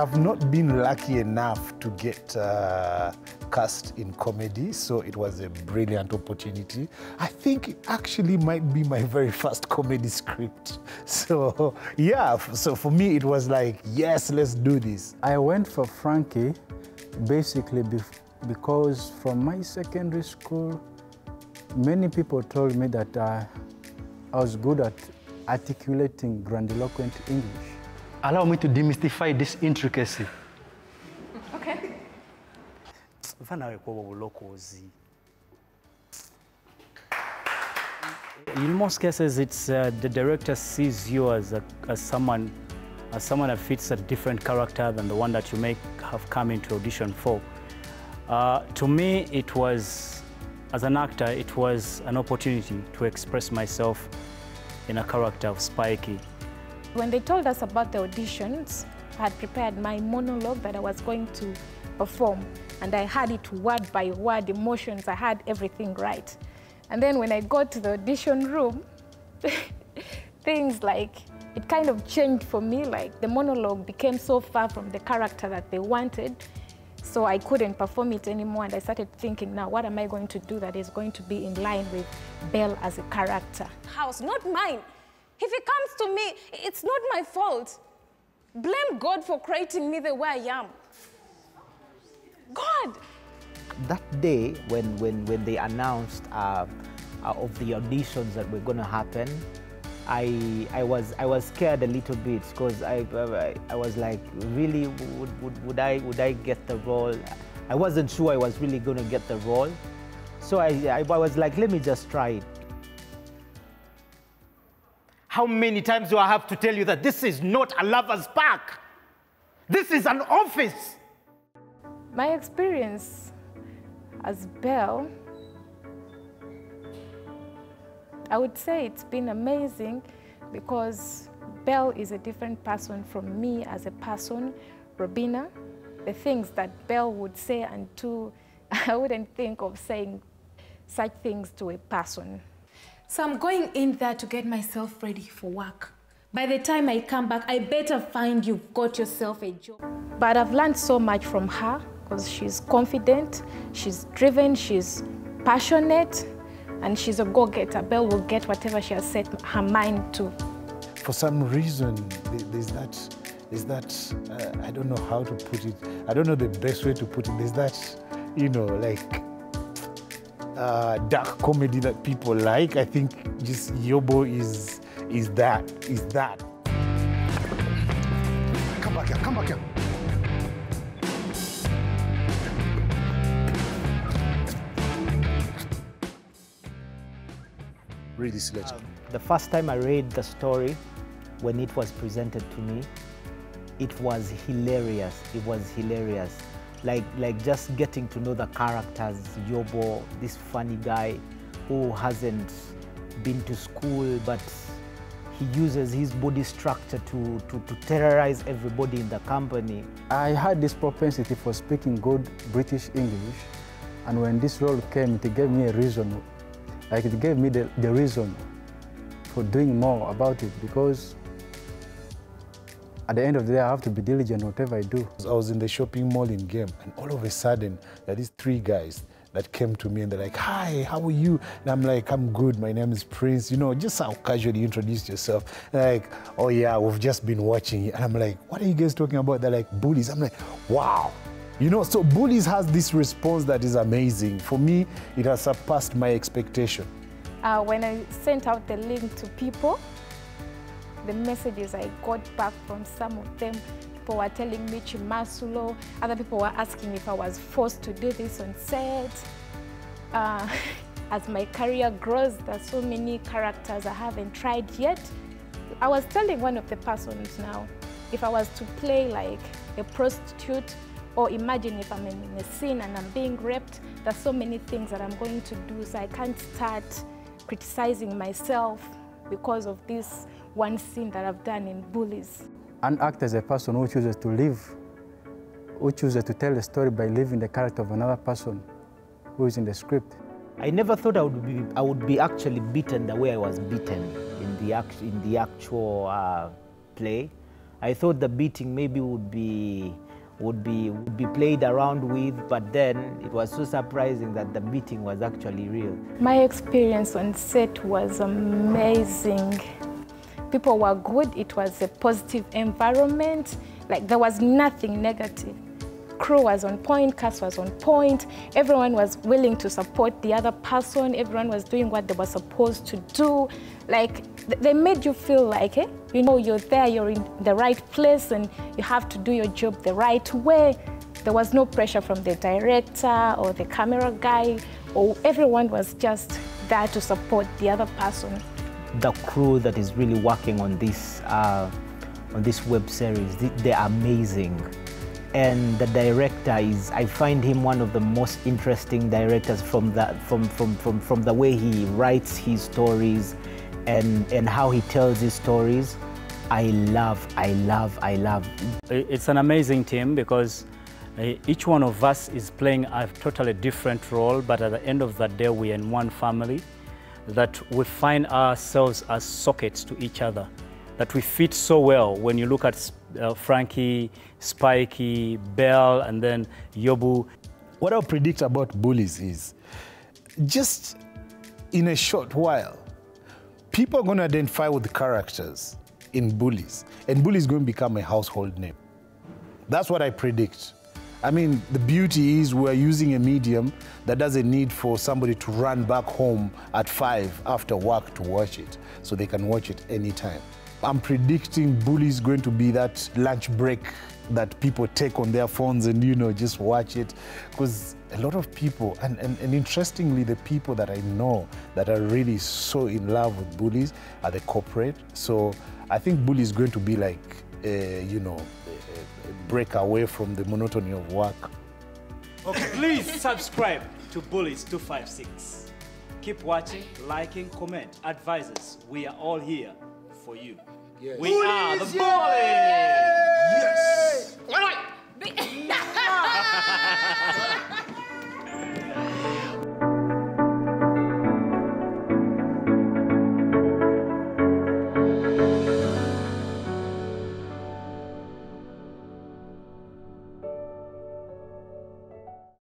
I've not been lucky enough to get cast in comedy, so it was a brilliant opportunity. I think it actually might be my very first comedy script. So yeah, so for me it was like, yes, let's do this. I went for Frankie basically because from my secondary school, many people told me that I was good at articulating grandiloquent English. Allow me to demystify this intricacy. Okay. In most cases, it's the director sees you as someone that fits a different character than the one that you may have come into audition for. To me, it was, as an actor, it was an opportunity to express myself in a character of Spikey. When they told us about the auditions, I had prepared my monologue that I was going to perform, and I had it word by word, emotions, I had everything right. And then when I got to the audition room, things like, it kind of changed for me, like the monologue became so far from the character that they wanted, so I couldn't perform it anymore, and I started thinking, now what am I going to do that is going to be in line with Belle as a character? House, not mine. If it comes to me, it's not my fault. Blame God for creating me the way I am. God! That day, when they announced of the auditions that were going to happen, I was scared a little bit because I was like, really, would I get the role? I wasn't sure I was really going to get the role, so I was like, let me just try it. How many times do I have to tell you that this is not a lover's park? This is an office. My experience as Belle, I would say it's been amazing because Belle is a different person from me as a person. Robina, the things that Belle would say and do, I wouldn't think of saying such things to a person. So I'm going in there to get myself ready for work. By the time I come back, I better find you've got yourself a job. But I've learned so much from her because she's confident, she's driven, she's passionate, and she's a go-getter. Belle will get whatever she has set her mind to. For some reason, there's that, I don't know how to put it, I don't know the best way to put it, there's that, you know, like, dark comedy that people like. I think just Yobo is that. Come back here, come back here. Read this letter. The first time I read the story, when it was presented to me, it was hilarious. It was hilarious. Like just getting to know the characters, Yobo, this funny guy who hasn't been to school, but he uses his body structure to terrorize everybody in the company. I had this propensity for speaking good British English, and when this role came, it gave me a reason. Like it gave me the reason for doing more about it, because at the end of the day, I have to be diligent whatever I do. I was in the shopping mall in Game, and all of a sudden, there are these three guys that came to me and they're like, hi, how are you? And I'm like, I'm good, my name is Prince. You know, just how casually you introduced yourself. And they're like, oh yeah, we've just been watching it. And I'm like, what are you guys talking about? They're like, Bullies. I'm like, wow. You know, so Bullies has this response that is amazing. For me, it has surpassed my expectation. When I sent out the link to people, the messages I got back from some of them, people were telling me Chimasulo, other people were asking if I was forced to do this on set. As my career grows, there's so many characters I haven't tried yet. I was telling one of the persons now, if I was to play like a prostitute, or imagine if I'm in a scene and I'm being raped, there's so many things that I'm going to do, so I can't start criticizing myself because of this one scene that I've done in Bullies. An actor is a person who chooses to live, who chooses to tell a story by living the character of another person who is in the script. I never thought I would be actually beaten the way I was beaten in the actual play. I thought the beating maybe would be played around with, but then it was so surprising that the beating was actually real. My experience on set was amazing. People were good. It was a positive environment. Like, there was nothing negative. Crew was on point, cast was on point. Everyone was willing to support the other person. Everyone was doing what they were supposed to do. Like, they made you feel like, you know, you're there, you're in the right place, and you have to do your job the right way. There was no pressure from the director or the camera guy, or everyone was just there to support the other person. The crew that is really working on this web series, they're amazing. And the director is, I find him one of the most interesting directors from the way he writes his stories and how he tells his stories. I love. It's an amazing team because each one of us is playing a totally different role, but at the end of the day, we're in one family, that we find ourselves as sockets to each other, that we fit so well. When you look at Frankie, Spikey, Belle, and then Yobu. What I'll predict about Bullies is, just in a short while, people are going to identify with the characters in Bullies, and Bullies is going to become a household name. That's what I predict. I mean, the beauty is we're using a medium that doesn't need for somebody to run back home at 5 after work to watch it, so they can watch it anytime. I'm predicting Bullies is going to be that lunch break that people take on their phones and, you know, just watch it. Because a lot of people, and interestingly, the people that I know that are really so in love with Bullies are the corporate. So I think Bullies is going to be like, you know, a break away from the monotony of work. Okay, please subscribe to Bullies 256. Keep watching, liking, comment, advise us. We are all here for you. Yes. We are the Bullies! Yes! All right.